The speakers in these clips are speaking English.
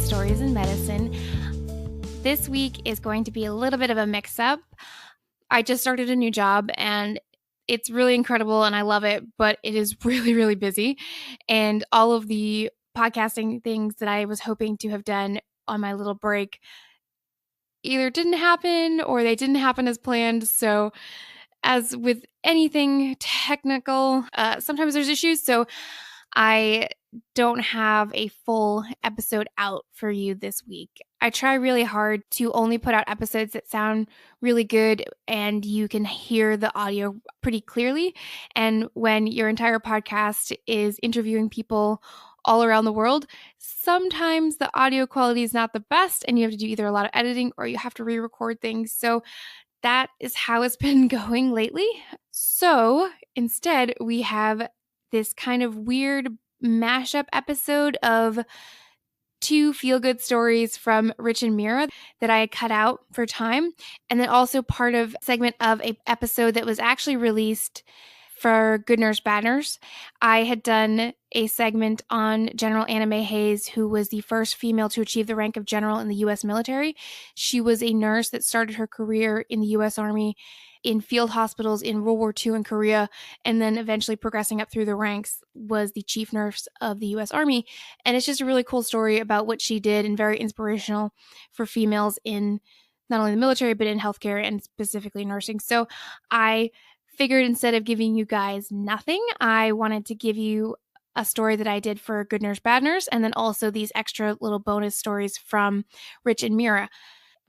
Stories in Medicine. This week is going to be a little bit of a mix-up. I just started a new job and it's really incredible and I love it, but it is really, really busy. And all of the podcasting things that I was hoping to have done on my little break either didn't happen or they didn't happen as planned. So as with anything technical, sometimes there's issues. So I don't have a full episode out for you this week. I try really hard to only put out episodes that sound really good and you can hear the audio pretty clearly. And when your entire podcast is interviewing people all around the world, sometimes the audio quality is not the best and you have to do either a lot of editing or you have to re-record things. So that is how it's been going lately. So instead, we have this kind of weird mashup episode of two feel-good stories from Rich and Mira that I had cut out for time, and then also part of a segment of an episode that was actually released for Good Nurse, Bad Nurse. I had done a segment on General Anna Mae Hays, who was the first female to achieve the rank of general in the U.S. military. She was a nurse that started her career in the U.S. Army in field hospitals in World War II in Korea, and then eventually progressing up through the ranks was the chief nurse of the U.S. Army. And it's just a really cool story about what she did and very inspirational for females in not only the military, but in healthcare and specifically nursing. So I figured instead of giving you guys nothing, I wanted to give you a story that I did for Good Nurse, Bad Nurse, and then also these extra little bonus stories from Rich and Mira.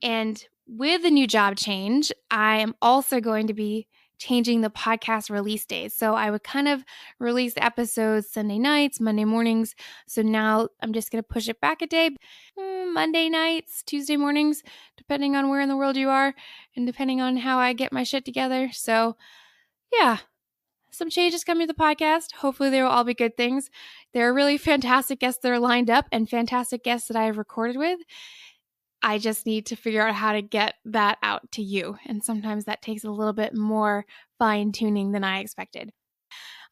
And with the new job change, I am also going to be changing the podcast release days. So I would kind of release episodes Sunday nights, Monday mornings. So now I'm just going to push it back a day, Monday nights, Tuesday mornings, depending on where in the world you are and depending on how I get my shit together. So yeah, some changes coming to the podcast. Hopefully they will all be good things. There are really fantastic guests that are lined up and fantastic guests that I have recorded with. I just need to figure out how to get that out to you. And sometimes that takes a little bit more fine tuning than I expected.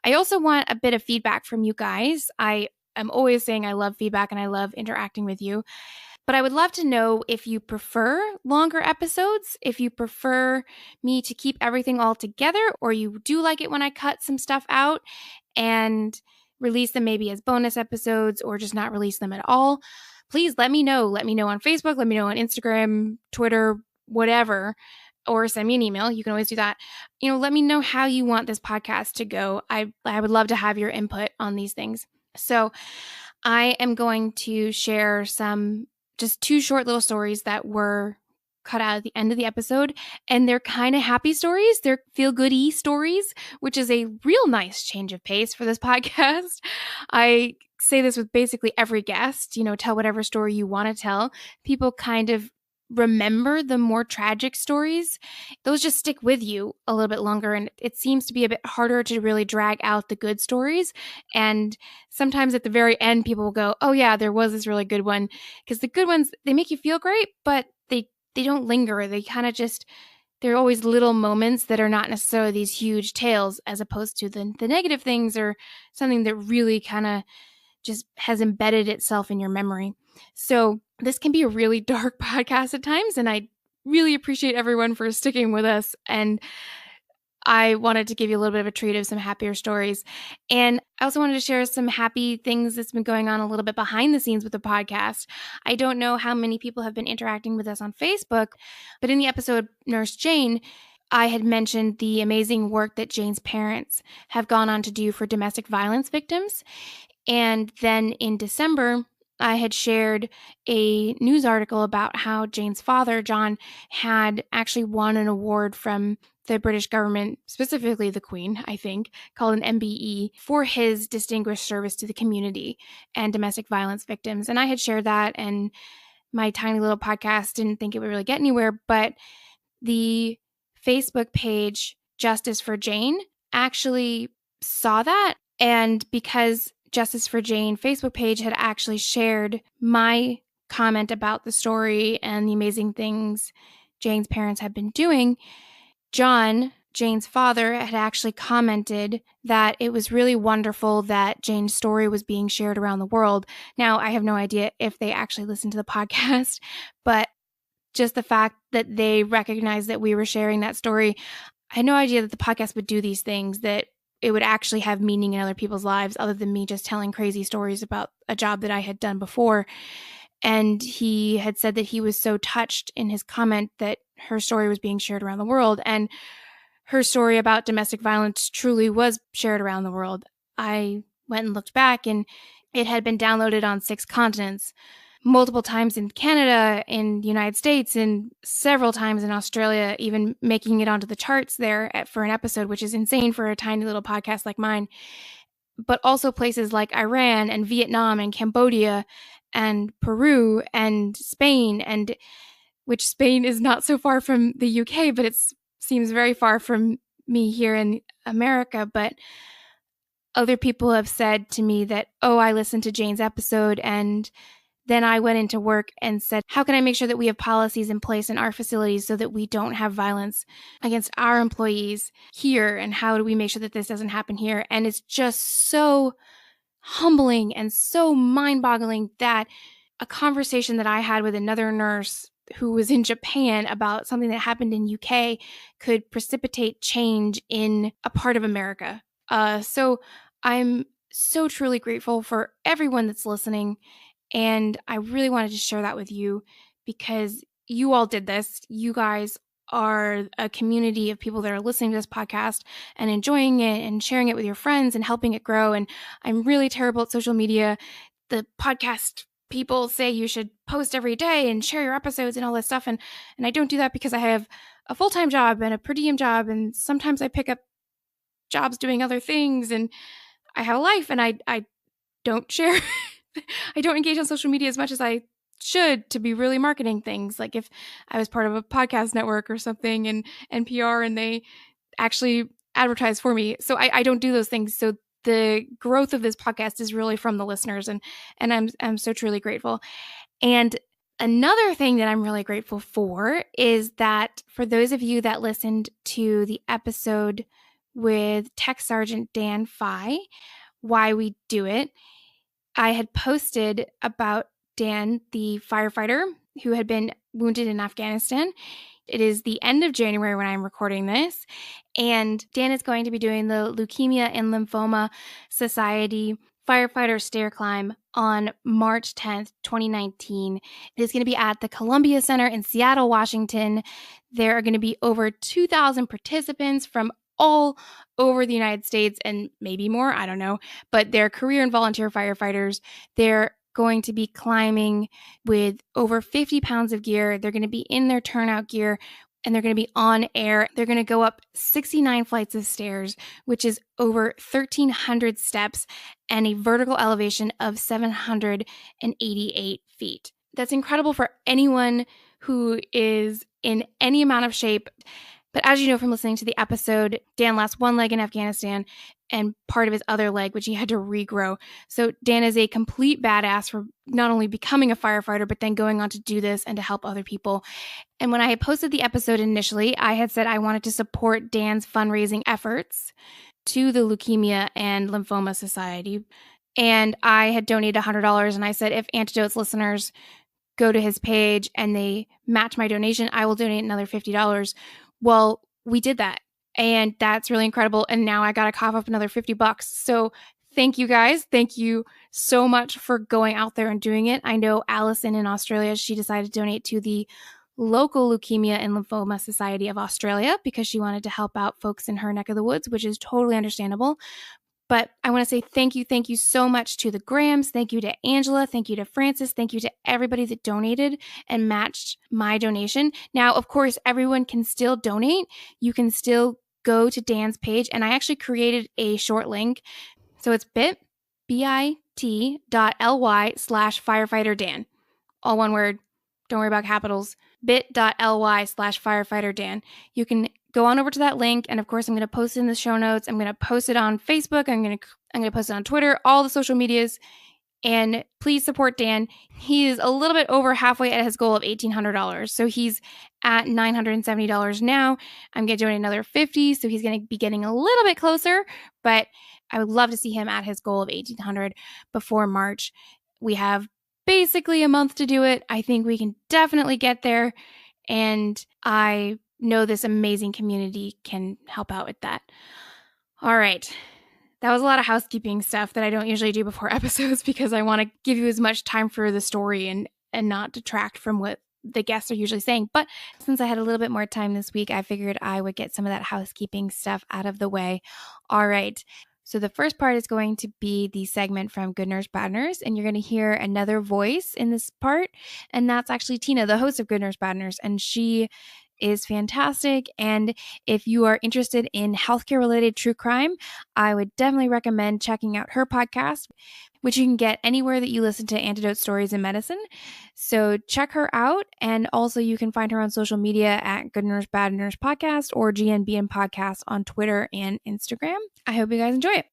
I also want a bit of feedback from you guys. I am always saying I love feedback and I love interacting with you. But I would love to know if you prefer longer episodes, if you prefer me to keep everything all together, or you do like it when I cut some stuff out and release them maybe as bonus episodes or just not release them at all. Please let me know. Let me know on Facebook. Let me know on Instagram, Twitter, whatever, or send me an email. You can always do that. Let me know how you want this podcast to go. I would love to have your input on these things. So I am going to share just two short little stories that were cut out at the end of the episode, and they're kind of happy stories. They're feel-goody stories, which is a real nice change of pace for this podcast. I say this with basically every guest, tell whatever story you want to tell. People kind of remember the more tragic stories. Those just stick with you a little bit longer, and it seems to be a bit harder to really drag out the good stories. And sometimes at the very end, people will go, oh yeah, there was this really good one. Because the good ones, they make you feel great, but they don't linger. They kind of just, they're always little moments that are not necessarily these huge tales, as opposed to the negative things or something that really kind of just has embedded itself in your memory. So this can be a really dark podcast at times, and I really appreciate everyone for sticking with us. And I wanted to give you a little bit of a treat of some happier stories. And I also wanted to share some happy things that's been going on a little bit behind the scenes with the podcast. I don't know how many people have been interacting with us on Facebook, but in the episode Nurse Jane, I had mentioned the amazing work that Jane's parents have gone on to do for domestic violence victims. And then in December, I had shared a news article about how Jane's father, John, had actually won an award from the British government, specifically the Queen, I think, called an MBE, for his distinguished service to the community and domestic violence victims. And I had shared that, and my tiny little podcast didn't think it would really get anywhere, but the Facebook page Justice for Jane actually saw that. And because Justice for Jane Facebook page had actually shared my comment about the story and the amazing things Jane's parents had been doing, John, Jane's father had actually commented that it was really wonderful that Jane's story was being shared around the world. Now, I have no idea if they actually listened to the podcast, but just the fact that they recognized that we were sharing that story, I had no idea that the podcast would do these things, that it would actually have meaning in other people's lives other than me just telling crazy stories about a job that I had done before. And he had said that he was so touched in his comment that her story was being shared around the world. And her story about domestic violence truly was shared around the world. I went and looked back, and it had been downloaded on 6 continents, multiple times in Canada, in the United States, and several times in Australia, even making it onto the charts there for an episode, which is insane for a tiny little podcast like mine. But also places like Iran and Vietnam and Cambodia and Peru and Spain, and which Spain is not so far from the UK, but it seems very far from me here in America. But other people have said to me that, oh, I listened to Jane's episode, and then I went into work and said, how can I make sure that we have policies in place in our facilities so that we don't have violence against our employees here? And how do we make sure that this doesn't happen here? And it's just so humbling and so mind-boggling that a conversation that I had with another nurse who was in Japan about something that happened in UK could precipitate change in a part of America. So I'm so truly grateful for everyone that's listening. And I really wanted to share that with you because you all did this. You guys are a community of people that are listening to this podcast and enjoying it and sharing it with your friends and helping it grow. And I'm really terrible at social media. The podcast people say you should post every day and share your episodes and all this stuff. And I don't do that because I have a full-time job and a per diem job. And sometimes I pick up jobs doing other things, and I have a life, and I don't share. I don't engage on social media as much as I should to be really marketing things. Like if I was part of a podcast network or something and NPR and they actually advertise for me. So I don't do those things. So the growth of this podcast is really from the listeners, and I'm so truly grateful. And another thing that I'm really grateful for is that for those of you that listened to the episode with Tech Sergeant Dan Fye, Why We Do It, I had posted about Dan, the firefighter who had been wounded in Afghanistan. It is the end of January when I'm recording this, and Dan is going to be doing the Leukemia and Lymphoma Society Firefighter Stair Climb on March 10th, 2019. It is going to be at the Columbia Center in Seattle, Washington. There are going to be over 2,000 participants from all over the United States and maybe more, I don't know, but they're career and volunteer firefighters. They're going to be climbing with over 50 pounds of gear. They're going to be in their turnout gear, and they're going to be on air. They're going to go up 69 flights of stairs, which is over 1,300 steps and a vertical elevation of 788 feet. That's incredible for anyone who is in any amount of shape. But as you know from listening to the episode, Dan lost one leg in Afghanistan and part of his other leg, which he had to regrow. So Dan is a complete badass for not only becoming a firefighter, but then going on to do this and to help other people. And when I had posted the episode initially, I had said I wanted to support Dan's fundraising efforts to the Leukemia and Lymphoma Society. And I had donated $100, and I said, if Antidotes listeners go to his page and they match my donation, I will donate another $50. Well, we did that, and that's really incredible. And now I got to cough up another $50. So thank you guys. Thank you so much for going out there and doing it. I know Allison in Australia, she decided to donate to the local Leukemia and Lymphoma Society of Australia because she wanted to help out folks in her neck of the woods, which is totally understandable. But I want to say thank you so much to the Grahams. Thank you to Angela. Thank you to Francis. Thank you to everybody that donated and matched my donation. Now, of course, everyone can still donate. You can still go to Dan's page, and I actually created a short link. So it's bit.ly/firefighterdan. All one word. Don't worry about capitals. bit.ly/firefighterdan. You can go on over to that link, and of course, I'm going to post it in the show notes. I'm going to post it on Facebook. I'm going to post it on Twitter, all the social medias. And please support Dan. He is a little bit over halfway at his goal of $1,800. So he's at $970 now. I'm going to donate another $50. So he's going to be getting a little bit closer. But I would love to see him at his goal of $1,800 before March. We have basically a month to do it. I think we can definitely get there. And I know this amazing community can help out with that. All right. That was a lot of housekeeping stuff that I don't usually do before episodes because I want to give you as much time for the story and not detract from what the guests are usually saying. But since I had a little bit more time this week, I figured I would get some of that housekeeping stuff out of the way. All right. So the first part is going to be the segment from Good Nurse, Bad Nurse, and you're going to hear another voice in this part, and that's actually Tina, the host of Good Nurse, Bad Nurse, and she is fantastic. And if you are interested in healthcare related true crime, I would definitely recommend checking out her podcast, which you can get anywhere that you listen to Antidote Stories in Medicine. So check her out. And also you can find her on social media at Good Nurse, Bad Nurse Podcast or GNBN Podcast on Twitter and Instagram. I hope you guys enjoy it.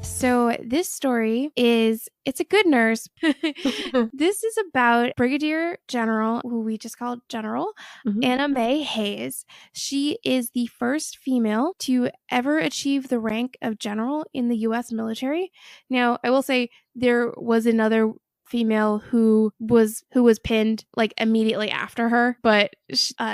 So this story it's a good nurse. This is about Brigadier General, who we just called General, Anna Mae Hays. She is the first female to ever achieve the rank of general in the U.S. military. Now, I will say there was another female who was pinned like immediately after her, but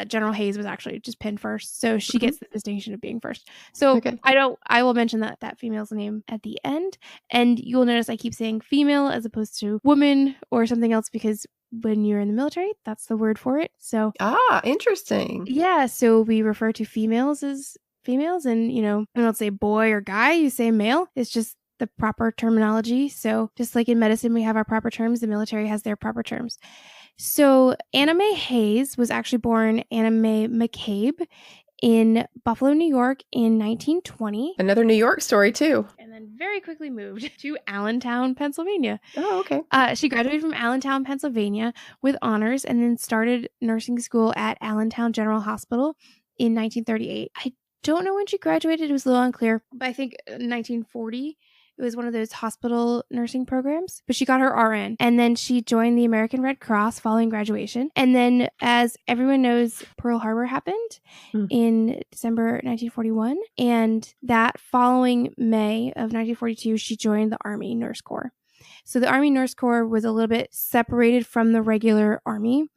General Hays was actually just pinned first, so she gets the distinction of being first. So okay. I will mention that female's name at the end, and you'll notice I keep saying female as opposed to woman or something else because when you're in the military, that's the word for it. So interesting. Yeah, so we refer to females as females, and you don't say boy or guy, you say male. It's just the proper terminology. So just like in medicine, we have our proper terms, the military has their proper terms. So Anna Mae Hays was actually born Anna Mae McCabe in Buffalo, New York in 1920. Another New York story too. And then very quickly moved to Allentown, Pennsylvania. Oh, okay. She graduated from Allentown, Pennsylvania with honors and then started nursing school at Allentown General Hospital in 1938. I don't know when she graduated. It was a little unclear, but I think 1940. It was one of those hospital nursing programs, but she got her RN, and then she joined the American Red Cross following graduation. And then, as everyone knows, Pearl Harbor happened in December 1941, and that following May of 1942, she joined the Army Nurse Corps. So the Army Nurse Corps was a little bit separated from the regular Army,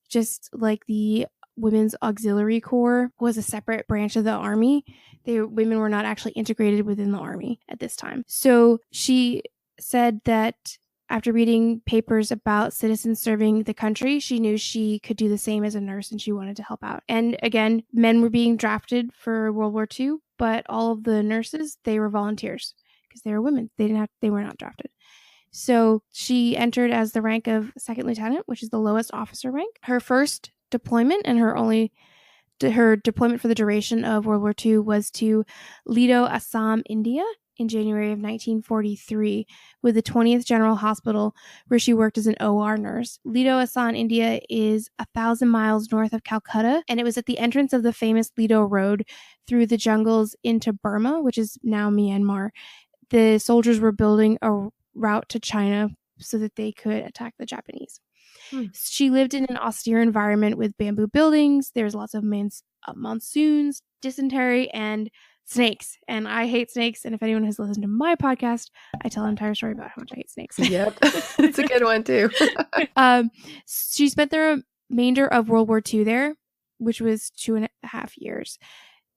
just like the Women's Auxiliary Corps was a separate branch of the Army. Women were not actually integrated within the Army at this time. So she said that after reading papers about citizens serving the country, she knew she could do the same as a nurse and she wanted to help out. And again, men were being drafted for World War II, but all of the nurses, they were volunteers because they were women. They were not drafted. So she entered as the rank of second lieutenant, which is the lowest officer rank. Her first deployment and her deployment for the duration of World War II was to Lido, Assam, India in January of 1943 with the 20th General Hospital, where she worked as an OR nurse. Lido, Assam, India is 1,000 miles north of Calcutta, and it was at the entrance of the famous Lido Road through the jungles into Burma, which is now Myanmar. The soldiers were building a route to China so that they could attack the Japanese. She lived in an austere environment with bamboo buildings. There's lots of monsoons, dysentery, and snakes. And I hate snakes. And if anyone has listened to my podcast, I tell an entire story about how much I hate snakes. Yep. It's a good one too. She spent the remainder of World War II there, which was 2.5 years.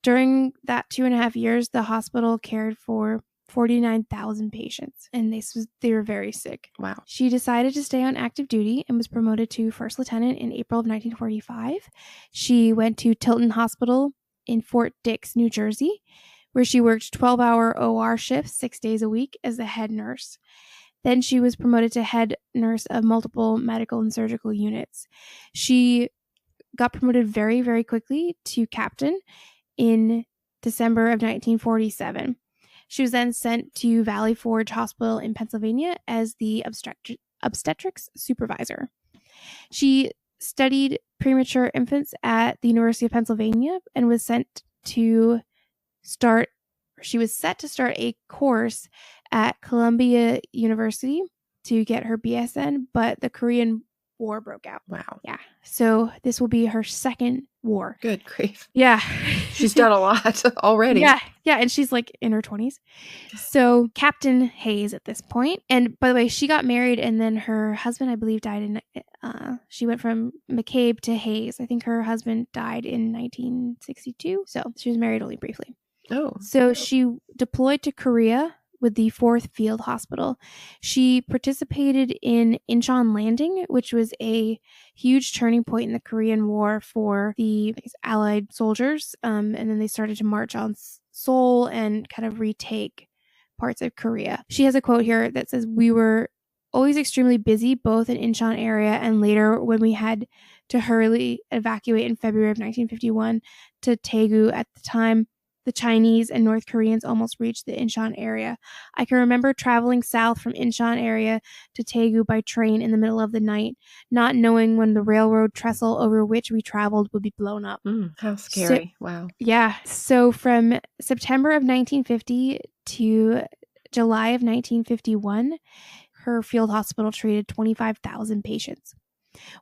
During that 2.5 years, the hospital cared for 49,000 patients, and they were very sick. Wow. She decided to stay on active duty and was promoted to first lieutenant in April of 1945. She went to Tilton Hospital in Fort Dix, New Jersey, where she worked 12-hour OR shifts 6 days a week as the head nurse. Then she was promoted to head nurse of multiple medical and surgical units. She got promoted very, very quickly to captain in December of 1947. She was then sent to Valley Forge Hospital in Pennsylvania as the obstetrics supervisor. She studied premature infants at the University of Pennsylvania and was sent set to start a course at Columbia University to get her BSN, but the Korean War broke out. Wow. Yeah. So this will be her second war. Good grief. Yeah. She's done a lot already. Yeah. Yeah. And she's like in her 20s. So Captain Hays at this point. And by the way, she got married and then her husband, I believe, died in, she went from McCabe to Hays. I think her husband died in 1962. So she was married only briefly. Oh. So she deployed to Korea with the 4th Field Hospital. She participated in Incheon Landing, which was a huge turning point in the Korean War for the Allied soldiers. And then they started to march on Seoul and kind of retake parts of Korea. She has a quote here that says, "We were always extremely busy, both in Incheon area and later when we had to hurriedly evacuate in February of 1951 to Daegu. At the time, the Chinese and North Koreans almost reached the Incheon area. I can remember traveling south from Incheon area to Daegu by train in the middle of the night, not knowing when the railroad trestle over which we traveled would be blown up." How scary. Wow. Yeah. So from September of 1950 to July of 1951, her field hospital treated 25,000 patients.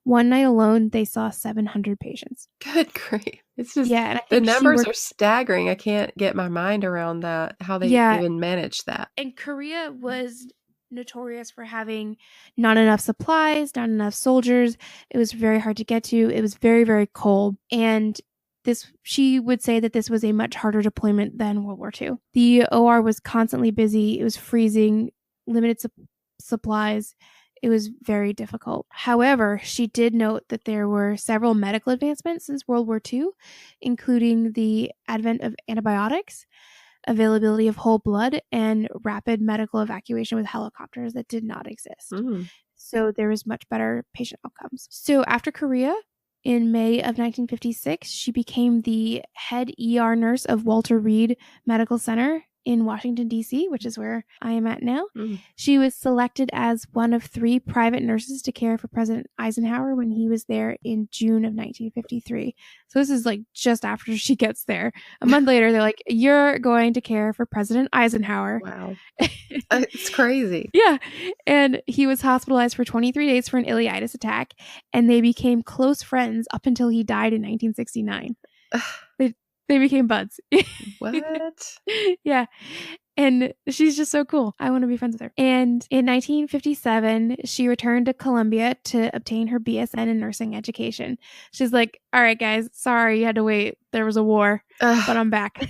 One night alone, they saw 700 patients. Good grief. It's just, yeah, and the numbers are staggering. I can't get my mind around that, how they even managed that. And Korea was notorious for having not enough supplies, not enough soldiers. It was very hard to get to. It was very, very cold. And she would say that this was a much harder deployment than World War II. The OR was constantly busy. It was freezing, limited supplies. It was very difficult. However, she did note that there were several medical advancements since World War II, including the advent of antibiotics, availability of whole blood, and rapid medical evacuation with helicopters that did not exist. So there was much better patient outcomes. So after Korea, in May of 1956, she became the head ER nurse of Walter Reed Medical Center in Washington, D.C., which is where I am at now. She was selected as one of 3 private nurses to care for President Eisenhower when he was there in June of 1953. So this is like just after she gets there. A month later, they're like, "You're going to care for President Eisenhower." Wow. It's crazy. Yeah. And he was hospitalized for 23 days for an ileitis attack, and they became close friends up until he died in 1969. They became buds. What? Yeah. And she's just so cool. I want to be friends with her. And in 1957, she returned to Columbia to obtain her BSN in nursing education. She's like, "All right, guys, sorry you had to wait. There was a war, but I'm back.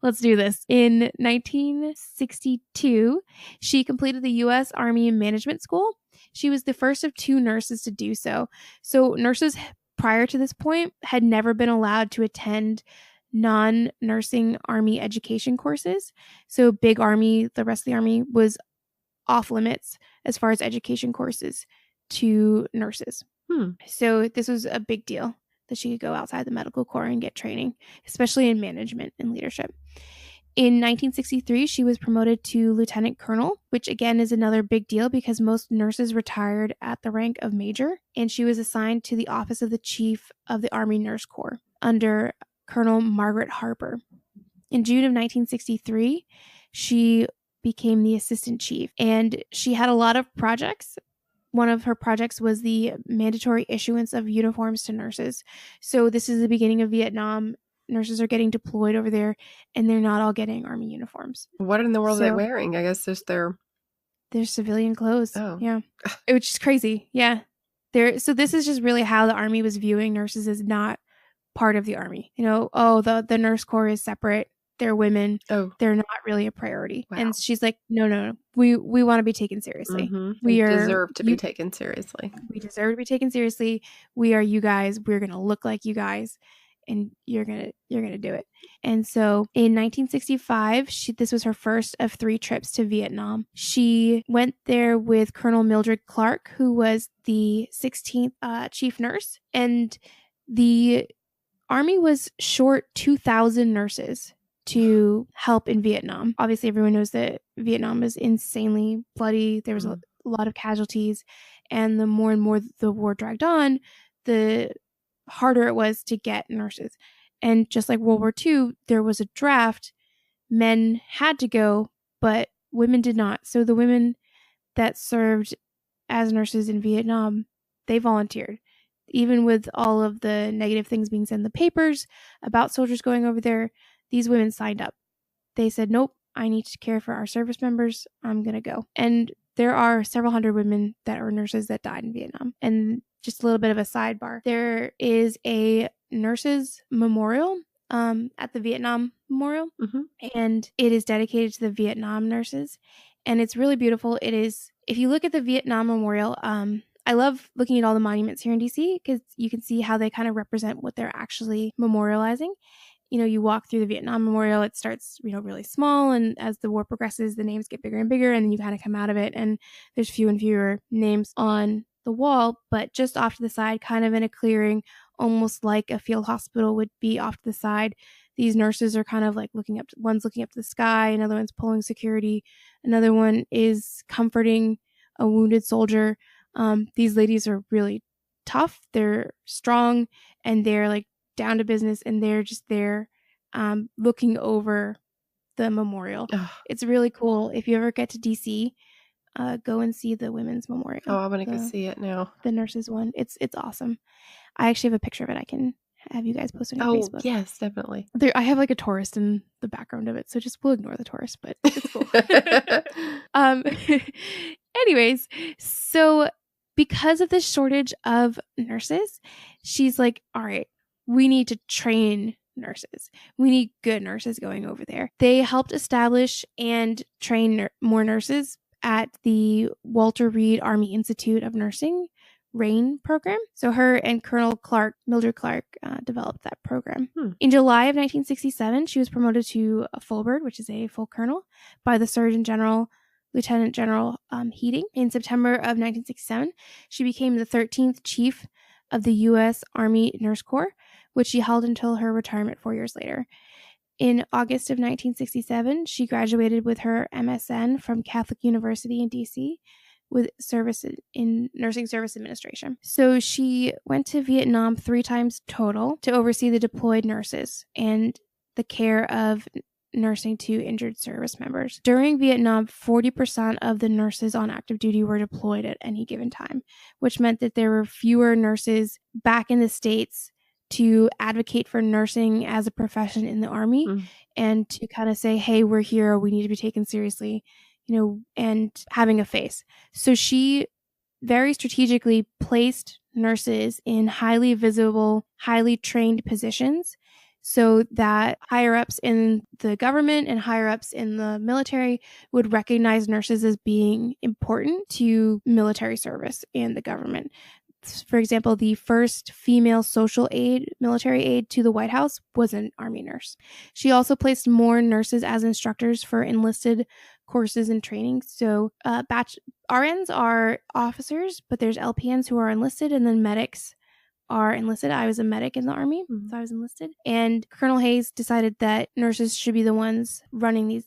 Let's do this." In 1962, she completed the U.S. Army Management School. She was the first of 2 nurses to do so. So nurses prior to this point had never been allowed to attend non-nursing Army education courses. So big Army, the rest of the Army was off limits as far as education courses to nurses. So this was a big deal that she could go outside the medical corps and get training, especially in management and leadership. In 1963, she was promoted to lieutenant colonel, which again is another big deal because most nurses retired at the rank of major, and she was assigned to the office of the chief of the Army Nurse Corps under Colonel Margaret Harper. In June of 1963, she became the assistant chief, and she had a lot of projects. One of her projects was the mandatory issuance of uniforms to nurses. So this is the beginning of Vietnam. Nurses are getting deployed over there, and they're not all getting Army uniforms. What in the world are they wearing? I guess there's their civilian clothes. Oh. Yeah. Which is crazy. Yeah. So this is just really how the Army was viewing nurses as not part of the Army. The nurse corps is separate. They're women. Oh. They're not really a priority. Wow. And she's like, no. We want to be taken seriously. We deserve to be taken seriously. We deserve to be taken seriously. We are you guys. We're going to look like you guys. And you're gonna do it. And so in 1965, this was her first of 3 trips to Vietnam. She went there with Colonel Mildred Clark, who was the 16th chief nurse, and the Army was short 2,000 nurses to help in Vietnam. Obviously, everyone knows that Vietnam is insanely bloody. There was a lot of casualties, and the more and more the war dragged on, the harder it was to get nurses. And just like World War II, there was a draft. Men had to go, but women did not. So the women that served as nurses in Vietnam, they volunteered. Even with all of the negative things being said in the papers about soldiers going over there, these women signed up. They said, nope, I need to care for our service members. I'm going to go. And there are several hundred women that are nurses that died in Vietnam. And just a little bit of a sidebar. There is a nurses memorial at the Vietnam Memorial, and it is dedicated to the Vietnam nurses. And it's really beautiful. It is, if you look at the Vietnam Memorial, I love looking at all the monuments here in DC because you can see how they kind of represent what they're actually memorializing. You know, you walk through the Vietnam Memorial, it starts, really small. And as the war progresses, the names get bigger and bigger. And then you kind of come out of it and there's fewer and fewer names on the wall. But just off to the side, kind of in a clearing, almost like a field hospital would be off to the side, these nurses are kind of like one's looking up to the sky, another one's pulling security, another one is comforting a wounded soldier. These ladies are really tough, they're strong, and they're like down to business, and they're just there looking over the memorial. It's really cool. If you ever get to DC, go and see the women's memorial. I want to go see it now. The nurses one. It's awesome. I actually have a picture of it. I can have you guys post on your Facebook. Yes, definitely. I have like a tourist in the background of it, so we'll ignore the tourist, but it's cool. Anyways, so because of the shortage of nurses, she's like, all right, we need to train nurses. We need good nurses going over there. They helped establish and train more nurses at the Walter Reed Army Institute of Nursing RAIN program. So her and Colonel Mildred Clark, developed that program. In July of 1967, she was promoted to a full bird, which is a full colonel, by the Surgeon General, Lieutenant General Heating. In September of 1967, she became the 13th Chief of the U.S. Army Nurse Corps, which she held until her retirement 4 years later. In August of 1967, she graduated with her MSN from Catholic University in D.C. with service in nursing service administration. So she went to Vietnam 3 times total to oversee the deployed nurses and the care of nursing to injured service members. During Vietnam, 40% of the nurses on active duty were deployed at any given time, which meant that there were fewer nurses back in the States to advocate for nursing as a profession in the Army and to kind of say, hey, we're here, we need to be taken seriously, and having a face. So she very strategically placed nurses in highly visible, highly trained positions so that higher-ups in the government and higher-ups in the military would recognize nurses as being important to military service and the government. For example, the first female military aide to the White House was an Army nurse. She also placed more nurses as instructors for enlisted courses and training. So RNs are officers, but there's LPNs who are enlisted, and then medics are enlisted. I was a medic in the Army, so I was enlisted. And Colonel Hays decided that nurses should be the ones running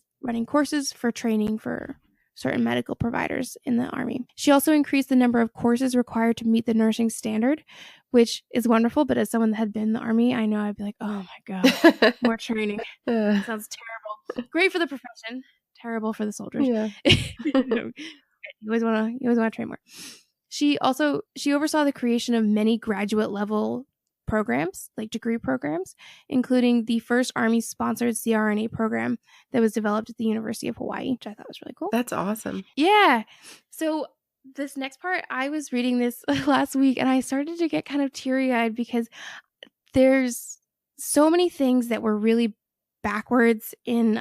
courses for training for certain medical providers in the Army. She also increased the number of courses required to meet the nursing standard, which is wonderful. But as someone that had been in the Army, I know I'd be like, oh my God, more training. Sounds terrible. Great for the profession, terrible for the soldiers. Yeah. You always want to train more. She oversaw the creation of many graduate level programs, like degree programs, including the first Army-sponsored CRNA program that was developed at the University of Hawaii, which I thought was really cool. That's awesome. Yeah. So this next part, I was reading this last week, and I started to get kind of teary-eyed because there's so many things that were really backwards in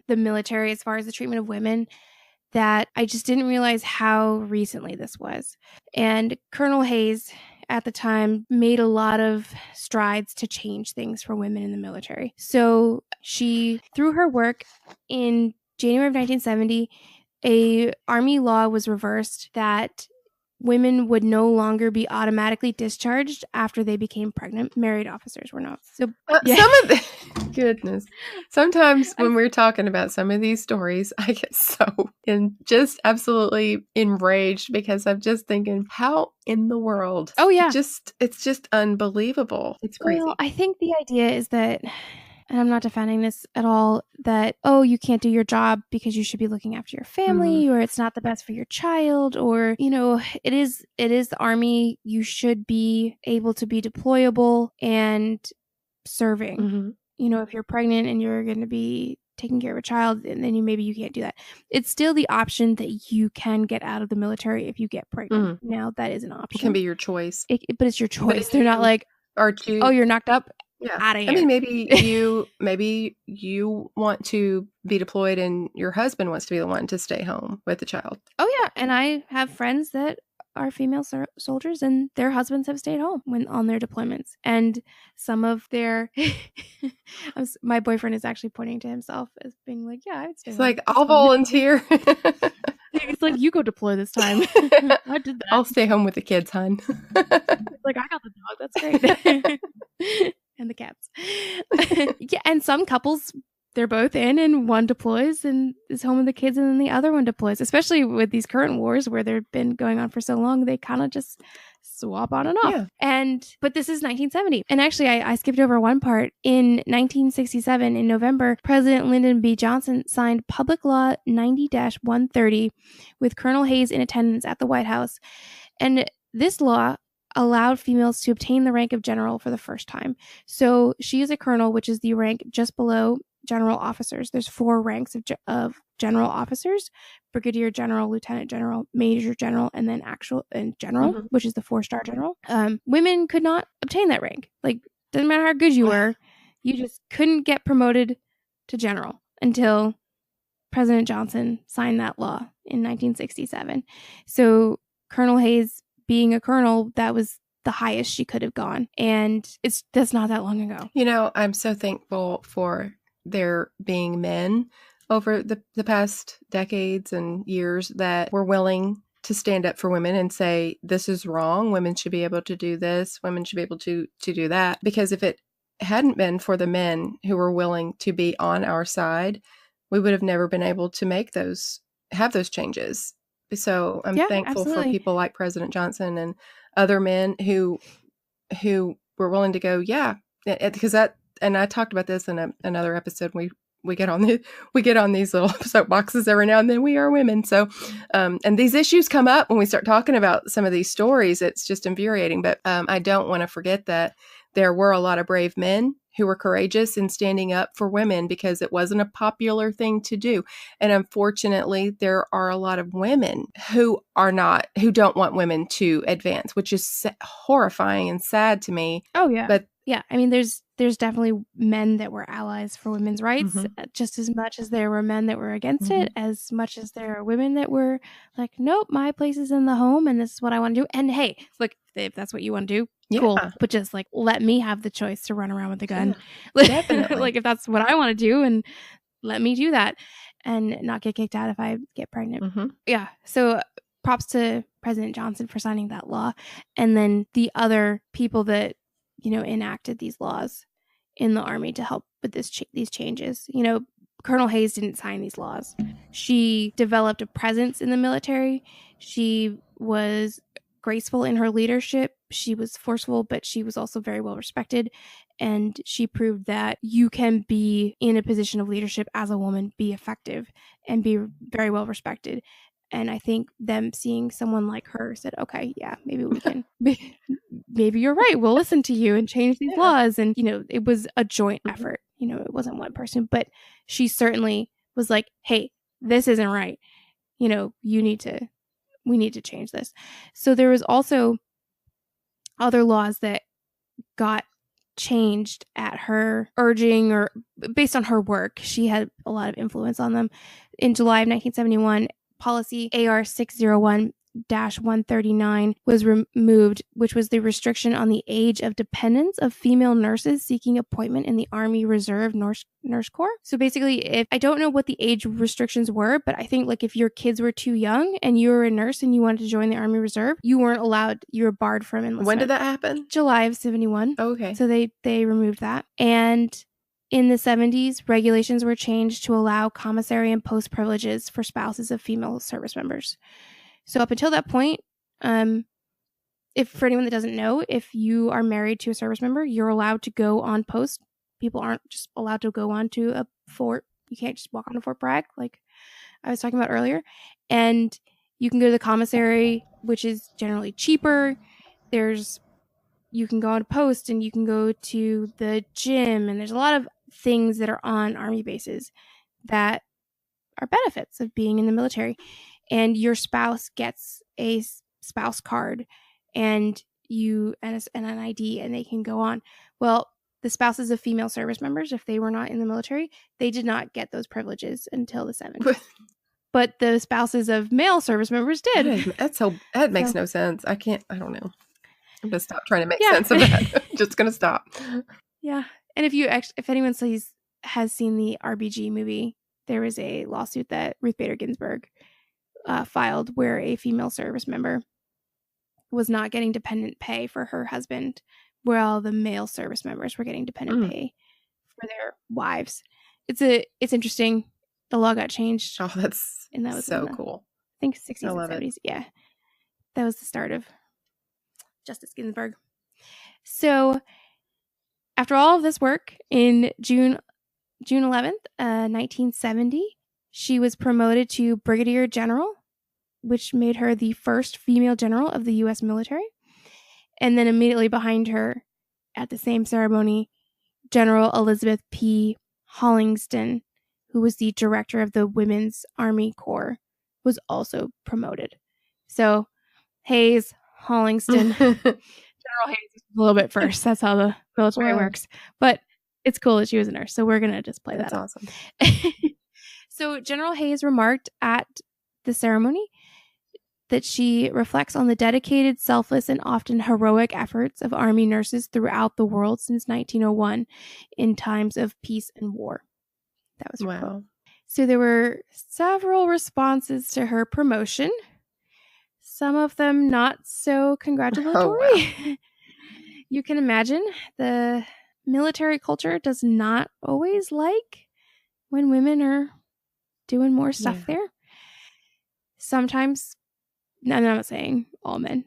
the military as far as the treatment of women that I just didn't realize how recently this was. And Colonel Hays at the time made a lot of strides to change things for women in the military. So she, through her work in January of 1970, a Army law was reversed that women would no longer be automatically discharged after they became pregnant. Married officers were not. So yeah. Some of the goodness. Sometimes when we're talking about some of these stories, I get so just absolutely enraged because I'm just thinking, how in the world? Oh yeah. It's just unbelievable. It's crazy. Well, I think the idea is that, and I'm not defending this at all, that, oh, you can't do your job because you should be looking after your family, or it's not the best for your child, or, it is the Army. You should be able to be deployable and serving. If you're pregnant and you're going to be taking care of a child, and then maybe you can't do that. It's still the option that you can get out of the military if you get pregnant. Now, that is an option. It can be your choice. But it's your choice. They're not like, oh, you're knocked up? Yeah. Out of here. I mean, maybe you want to be deployed and your husband wants to be the one to stay home with the child. Oh, yeah. And I have friends that are female soldiers and their husbands have stayed home when on their deployments. And some of their my boyfriend is actually pointing to himself as being like, yeah, I'd stay home. It's like, I'll volunteer. It's like, you go deploy this time. I did that. I'll stay home with the kids, hon. Like, I got the dog. That's great. And the cats. Yeah, and some couples, they're both in and one deploys and is home with the kids and then the other one deploys, especially with these current wars where they've been going on for so long. They kind of just swap on and off. Yeah. But this is 1970. And actually, I skipped over one part. In 1967, in November, President Lyndon B. Johnson signed Public Law 90-130 with Colonel Hays in attendance at the White House. And this law allowed females to obtain the rank of general for the first time. So she is a colonel, which is the rank just below general officers. There's 4 ranks of general officers: brigadier general, lieutenant general, major general, and then general, which is the 4-star general. Women could not obtain that rank. Like, doesn't matter how good you were, you just couldn't get promoted to general until President Johnson signed that law in 1967. So Colonel Hays, being a colonel, that was the highest she could have gone. And that's not that long ago. I'm so thankful for there being men over the past decades and years that were willing to stand up for women and say, this is wrong. Women should be able to do this. Women should be able to do that. Because if it hadn't been for the men who were willing to be on our side, we would have never been able to have those changes. So I'm thankful for people like President Johnson and other men who were willing to go, because and I talked about this in another episode. We get on these little soapboxes every now and then. We are women. So, and these issues come up when we start talking about some of these stories. It's just infuriating. But I don't want to forget that there were a lot of brave men who were courageous in standing up for women because it wasn't a popular thing to do. And unfortunately, there are a lot of women who don't want women to advance, which is horrifying and sad to me. Oh, yeah. But yeah, I mean, there's definitely men that were allies for women's rights, just as much as there were men that were against it, as much as there are women that were like, nope, my place is in the home and this is what I want to do. And hey, look, if that's what you want to do, cool. But just like, let me have the choice to run around with a gun. Definitely. Like, if that's what I want to do, and let me do that and not get kicked out if I get pregnant. Yeah. So props to President Johnson for signing that law. And then the other people that, enacted these laws in the Army to help with these changes. Colonel Hays didn't sign these laws. She developed a presence in the military. She was graceful in her leadership. She was forceful, but she was also very well respected. And she proved that you can be in a position of leadership as a woman, be effective, and be very well respected. And I think them seeing someone like her said, okay, yeah, maybe we can, maybe you're right. We'll listen to you and change these laws. And, it was a joint effort. It wasn't one person, but she certainly was like, hey, this isn't right. We need to change this. So there was also other laws that got changed at her urging or based on her work. She had a lot of influence on them. In July of 1971, Policy AR 601 139 was removed, which was the restriction on the age of dependence of female nurses seeking appointment in the Army Reserve Nurse Corps. So basically, if I don't know what the age restrictions were, but I think like if your kids were too young and you were a nurse and you wanted to join the Army Reserve, you weren't allowed, you were barred from enlistment. When did that happen? July of 71. Oh, okay. So they removed that. And in the 70s, regulations were changed to allow commissary and post privileges for spouses of female service members. So up until that point, if for anyone that doesn't know, if you are married to a service member, you're allowed to go on post. People aren't just allowed to go on to a fort. You can't just walk on to Fort Bragg like I was talking about earlier. And you can go to the commissary, which is generally cheaper. You can go on post and you can go to the gym, and there's a lot of things that are on Army bases that are benefits of being in the military. And your spouse gets a spouse card and an ID, and they can go on. Well, the spouses of female service members, if they were not in the military, they did not get those privileges until the 70s. But the spouses of male service members did. That makes no sense. I don't know. I'm going to stop trying to make sense of that. Just going to stop. Yeah. And if anyone has seen the RBG movie, there was a lawsuit that Ruth Bader Ginsburg filed where a female service member was not getting dependent pay for her husband, while the male service members were getting dependent pay for their wives. It's interesting. The law got changed. Oh, that was so cool. I think 60s and 70s. Yeah. That was the start of Justice Ginsburg. So after all of this work, in June 11th, 1970, she was promoted to Brigadier General, which made her the first female general of the U.S. military. And then immediately behind her, at the same ceremony, General Elizabeth P. Hollingston, who was the director of the Women's Army Corps, was also promoted. So Hays, Hollingston, General Hays is a little bit first. That's how the military works. But it's cool that she was a nurse, so we're going to just play that. That's awesome. So General Hays remarked at the ceremony that she reflects on the dedicated, selfless, and often heroic efforts of Army nurses throughout the world since 1901 in times of peace and war. That was her quote. So there were several responses to her promotion. Some of them not so congratulatory. Oh, wow. You can imagine the military culture does not always like when women are doing more stuff there. Sometimes, I'm not saying all men.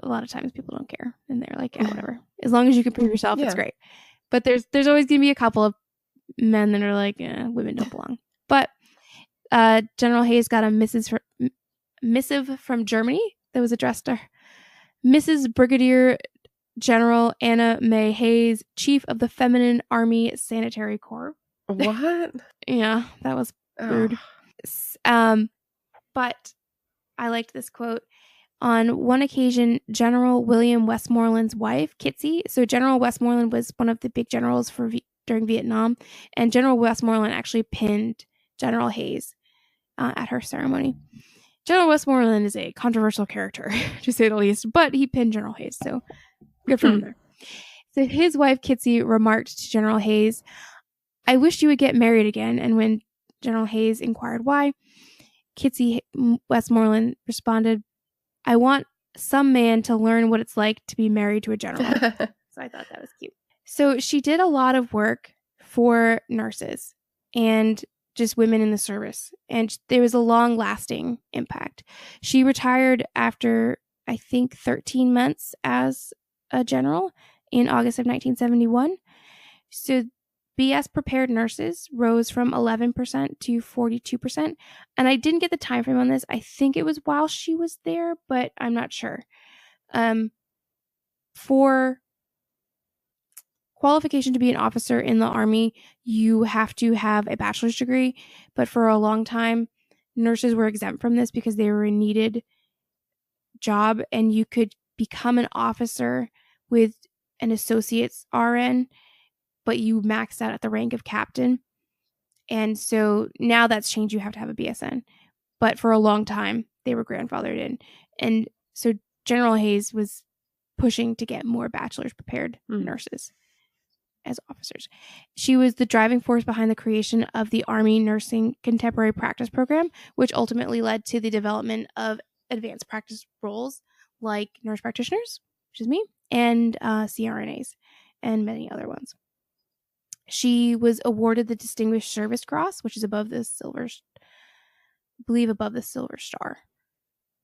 A lot of times people don't care, and they're like, yeah, whatever. As long as you can prove yourself, it's great. But there's always going to be a couple of men that are like, women don't belong. But General Hays got a missive from Germany that was addressed to her. Mrs. Brigadier General Anna Mae Hays, Chief of the Feminine Army Sanitary Corps. What? Yeah, that was rude. But I liked this quote. On one occasion, General William Westmoreland's wife, Kitsy. So General Westmoreland was one of the big generals during Vietnam, and General Westmoreland actually pinned General Hays at her ceremony. General Westmoreland is a controversial character, to say the least, but he pinned General Hays, so good for him there. So his wife, Kitsy, remarked to General Hays, "I wish you would get married again." And when General Hays inquired why, Kitsy Westmoreland responded, "I want some man to learn what it's like to be married to a general." So I thought that was cute. So she did a lot of work for nurses and just women in the service, and there was a long-lasting impact. She retired after, I think, 13 months as a general in August of 1971. So BS prepared nurses rose from 11% to 42%. And I didn't get the time frame on this. I think it was while she was there, but I'm not sure. For qualification to be an officer in the Army, you have to have a bachelor's degree. But for a long time, nurses were exempt from this because they were a needed job, and you could become an officer with an associate's RN, but you maxed out at the rank of captain. And so now that's changed. You have to have a BSN. But for a long time, they were grandfathered in. And so General Hays was pushing to get more bachelor's prepared nurses as officers. She was the driving force behind the creation of the Army Nursing Contemporary Practice Program, which ultimately led to the development of advanced practice roles like nurse practitioners, which is me, and CRNAs, and many other ones. She was awarded the Distinguished Service Cross, which is above the Silver Star,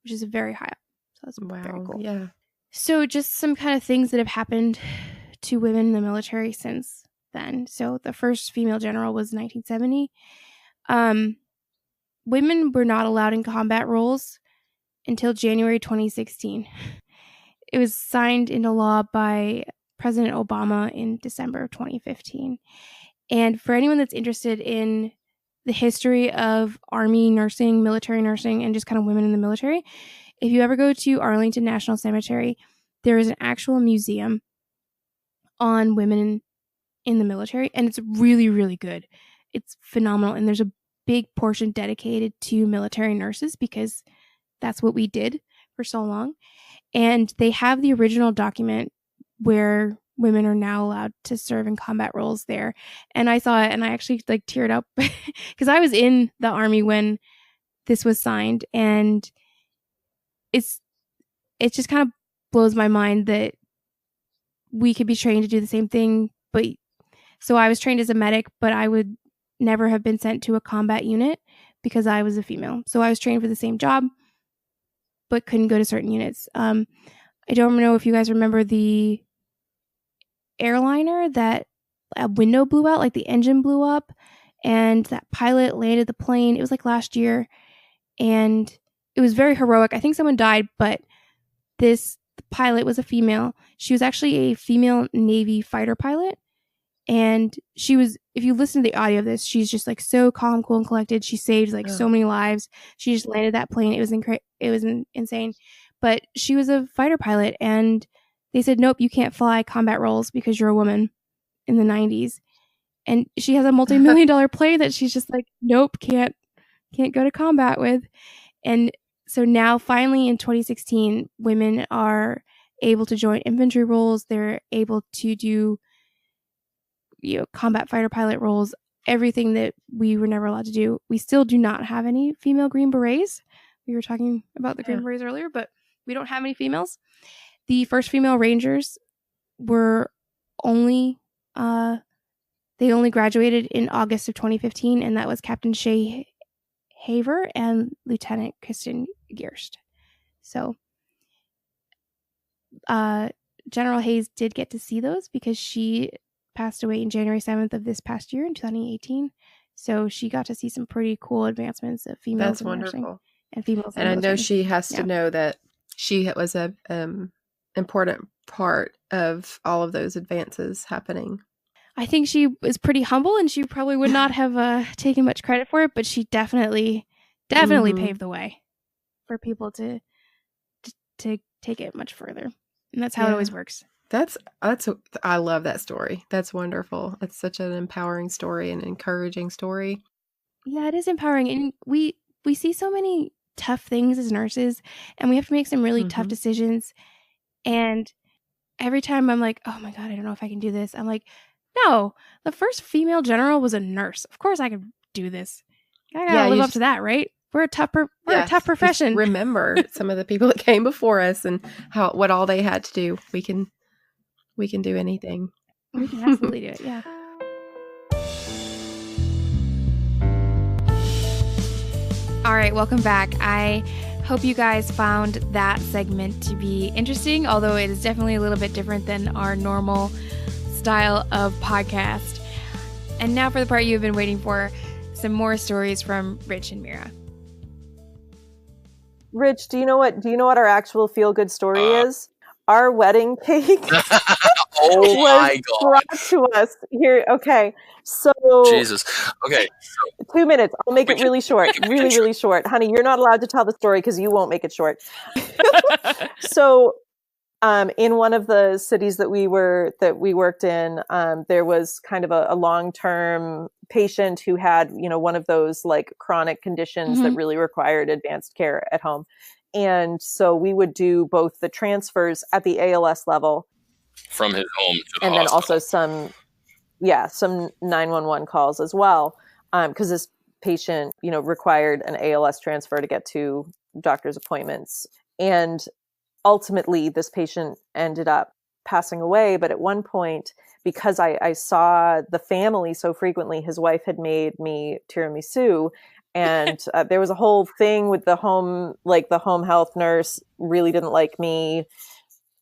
which is very high up. So that's very cool. Yeah. So just some kind of things that have happened to women in the military since then. So the first female general was 1970. Women were not allowed in combat roles until January 2016. It was signed into law by President Obama in December of 2015. And for anyone that's interested in the history of Army nursing, military nursing, and just kind of women in the military, if you ever go to Arlington National Cemetery, there is an actual museum on women in the military, and it's really, really good. It's phenomenal, and there's a big portion dedicated to military nurses because that's what we did for so long. And they have the original document where women are now allowed to serve in combat roles there. And I saw it and I actually like teared up because I was in the Army when this was signed, and it just kind of blows my mind that we could be trained to do the same thing. But so I was trained as a medic, but I would never have been sent to a combat unit because I was a female. So I was trained for the same job, but couldn't go to certain units. I don't know if you guys remember the airliner that a window blew out, like the engine blew up, and that pilot landed the plane. It was like last year, and it was very heroic. I think someone died, but this pilot was a female. She was actually a female Navy fighter pilot, and she was, if you listen to the audio of this, she's just like so calm, cool, and collected. She saved like so many lives. She just landed that plane. It was insane. But she was a fighter pilot, and they said, nope, you can't fly combat roles because you're a woman in the 90s. And she has a multi-million-dollar plane that she's just like, nope, can't go to combat with. And so now finally in 2016, women are able to join infantry roles. They're able to do, combat fighter pilot roles, everything that we were never allowed to do. We still do not have any female Green Berets. We were talking about the Green Berets earlier, but we don't have any females. The first female Rangers were only they only graduated in August of 2015, and that was Captain Shay Haver and Lieutenant Kristen Gierst. So General Hays did get to see those because she passed away in January 7th of this past year in 2018. So she got to see some pretty cool advancements of females in nursing and females. And I know she has to know that she was a important part of all of those advances happening. I think she was pretty humble, and she probably would not have taken much credit for it, but she definitely paved the way for people to take it much further. And that's how it always works. I love that story. That's wonderful. It's such an empowering story and encouraging story. Yeah, it is empowering. And we see so many tough things as nurses, and we have to make some really tough decisions. And every time I'm like, oh my God, I don't know if I can do this. I'm like, no, the first female general was a nurse. Of course I could do this. I gotta live up to that, right? We're a tough profession. Just remember some of the people that came before us and what all they had to do. We can do anything. We can absolutely do it. Yeah. All right, welcome back. I hope you guys found that segment to be interesting, although it is definitely a little bit different than our normal style of podcast. And now for the part you've been waiting for, some more stories from Rich and Mira. Rich, do you know what our actual feel-good story is? Our wedding cake was brought to us here. Okay, so Jesus. Okay, so 2 minutes. I'll make it really short. Really short, honey. You're not allowed to tell the story because you won't make it short. So, in one of the cities that we worked in, there was kind of a long-term patient who had, one of those like chronic conditions that really required advanced care at home. And so we would do both the transfers at the ALS level from his home to the and hospital. then also some 911 calls as well. Because this patient, required an ALS transfer to get to doctor's appointments. And ultimately, this patient ended up passing away. But at one point, because I saw the family so frequently, his wife had made me tiramisu. And there was a whole thing with the home health nurse really didn't like me.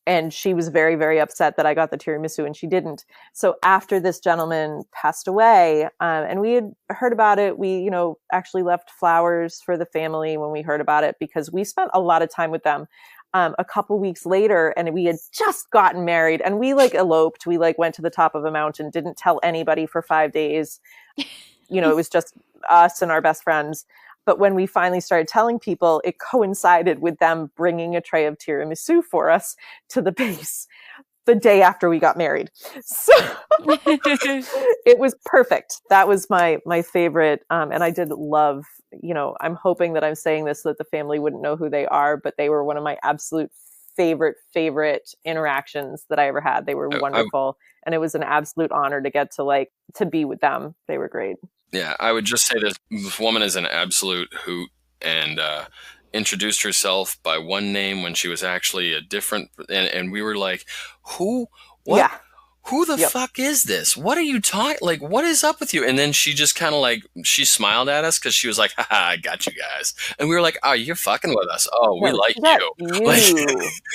And she was very, very upset that I got the tiramisu and she didn't. So after this gentleman passed away, and we had heard about it, we, actually left flowers for the family when we heard about it because we spent a lot of time with them. A couple weeks later, and we had just gotten married, and we like eloped. We like went to the top of a mountain, didn't tell anybody for 5 days. It was just us and our best friends. But when we finally started telling people, it coincided with them bringing a tray of tiramisu for us to the base the day after we got married. So it was perfect. That was my favorite. And I did love, I'm hoping that I'm saying this so that the family wouldn't know who they are, but they were one of my absolute favorite interactions that I ever had. They were wonderful. And it was an absolute honor to get to be with them. They were great. Yeah, I would just say this woman is an absolute hoot and introduced herself by one name when she was actually a different, and we were like, who? What? Yeah. Who the fuck is this? What are you talking? Like, what is up with you? And then she just kind of she smiled at us because she was like, haha, I got you guys. And we were like, oh, you're fucking with us. Oh, we like you. Like,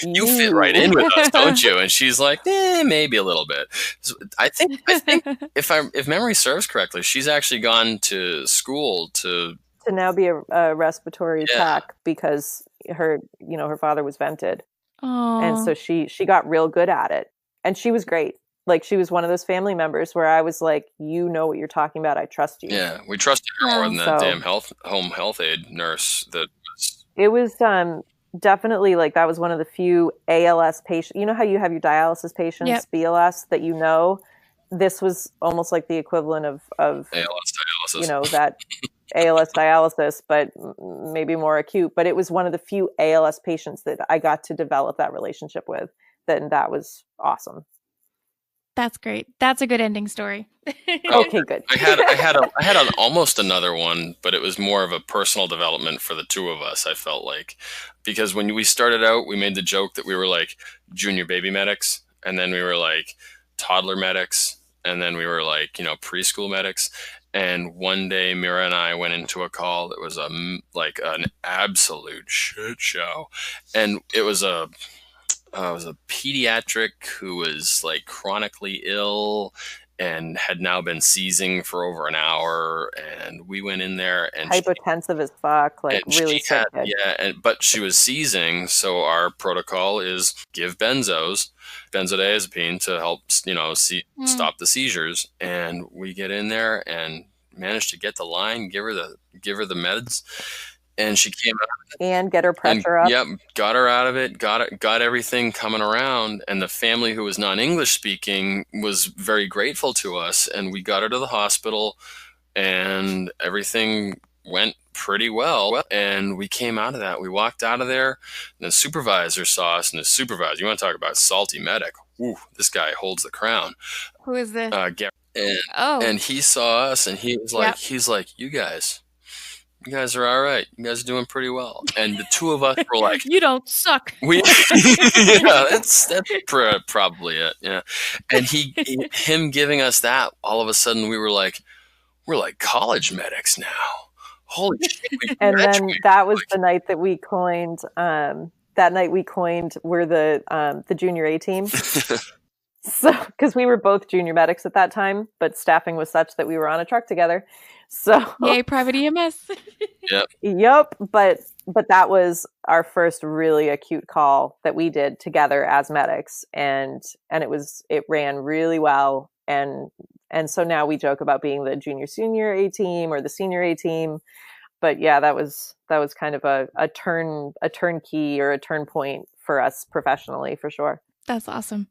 you fit right in with us, don't you? And she's like, maybe a little bit. So I think if memory serves correctly, she's actually gone to school to now be a respiratory tech because her father was vented. Aww. And so she got real good at it. And she was great. Like, she was one of those family members where I was like, what you're talking about. I trust you. Yeah, we trusted her more than that damn home health aide nurse. It was definitely that was one of the few ALS patients. You know how you have your dialysis patients, BLS, that this was almost like the equivalent of ALS dialysis. That ALS dialysis, but maybe more acute. But it was one of the few ALS patients that I got to develop that relationship with. Then that was awesome. That's great. That's a good ending story. Okay, good. I had almost another one, but it was more of a personal development for the two of us. I felt like, because when we started out, we made the joke that we were like junior baby medics, and then we were like toddler medics, and then we were like preschool medics. And one day, Mira and I went into a call that was an absolute shit show, and it was a pediatric who was chronically ill and had now been seizing for over an hour. And we went in there and hypotensive as fuck, really sick. But she was seizing. So our protocol is give benzodiazepine to help, stop the seizures. And we get in there and managed to get the line, give her the meds. And she came out of it. And get her pressure up. Yep, got her out of it, got everything coming around. And the family, who was non-English speaking, was very grateful to us. And we got her to the hospital, and everything went pretty well. And we came out of that. We walked out of there, and the supervisor saw us. And the supervisor, you want to talk about salty medic? Ooh, this guy holds the crown. Who is this? And he saw us, and he was like, he's like, you guys are all right. You guys are doing pretty well. And the two of us were like, you don't suck. That's probably it. Yeah. And him giving us that, all of a sudden we're like college medics now. Holy shit. And then that was the night that we coined, we're the junior A team. So, because we were both junior medics at that time, but staffing was such that we were on a truck together. So, yay, private EMS. Yep. But that was our first really acute call that we did together as medics, and it ran really well. And so now we joke about being the junior A team or the senior A team. But yeah, that was kind of a turnkey or a turn point for us professionally, for sure. That's awesome.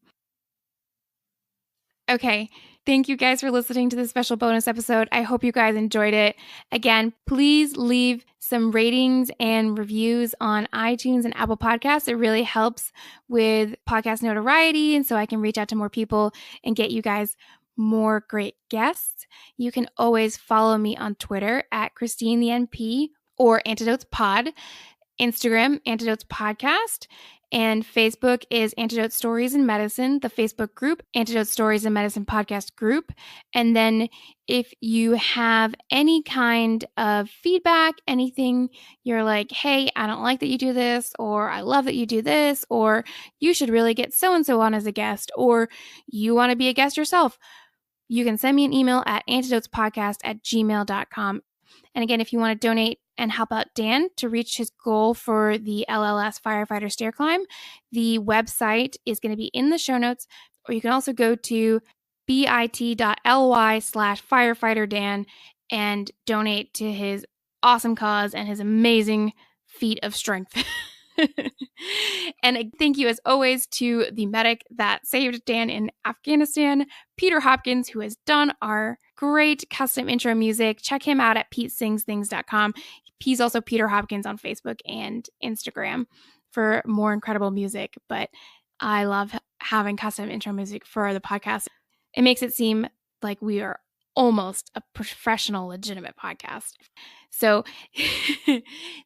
Okay. Thank you guys for listening to this special bonus episode. I hope you guys enjoyed it. Again, please leave some ratings and reviews on iTunes and Apple Podcasts. It really helps with podcast notoriety, and so I can reach out to more people and get you guys more great guests. You can always follow me on Twitter at Christine the NP or Antidotes Pod, Instagram, Antidotes Podcast, and Facebook is Antidote Stories in Medicine, the Facebook group, Antidote Stories in Medicine podcast group. And then if you have any kind of feedback, anything you're like, hey, I don't like that you do this, or I love that you do this, or you should really get so-and-so on as a guest, or you want to be a guest yourself, you can send me an email at antidotespodcast@gmail.com. And again, if you want to donate and help out Dan to reach his goal for the LLS Firefighter Stair Climb, the website is going to be in the show notes, or you can also go to bit.ly/firefighterdan and donate to his awesome cause and his amazing feat of strength. And thank you, as always, to the medic that saved Dan in Afghanistan, Peter Hopkins, who has done our great custom intro music. Check him out at PeteSingsThings.com. He's also Peter Hopkins on Facebook and Instagram for more incredible music. But I love having custom intro music for the podcast. It makes it seem like we are almost a professional, legitimate podcast. So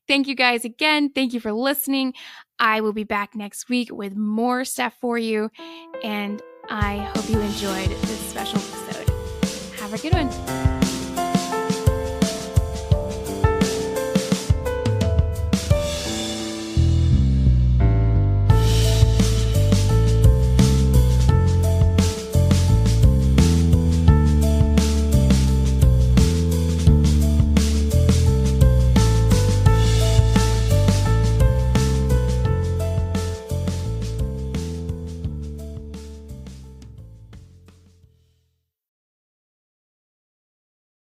thank you guys again. Thank you for listening. I will be back next week with more stuff for you. And I hope you enjoyed this special episode. Have a good one.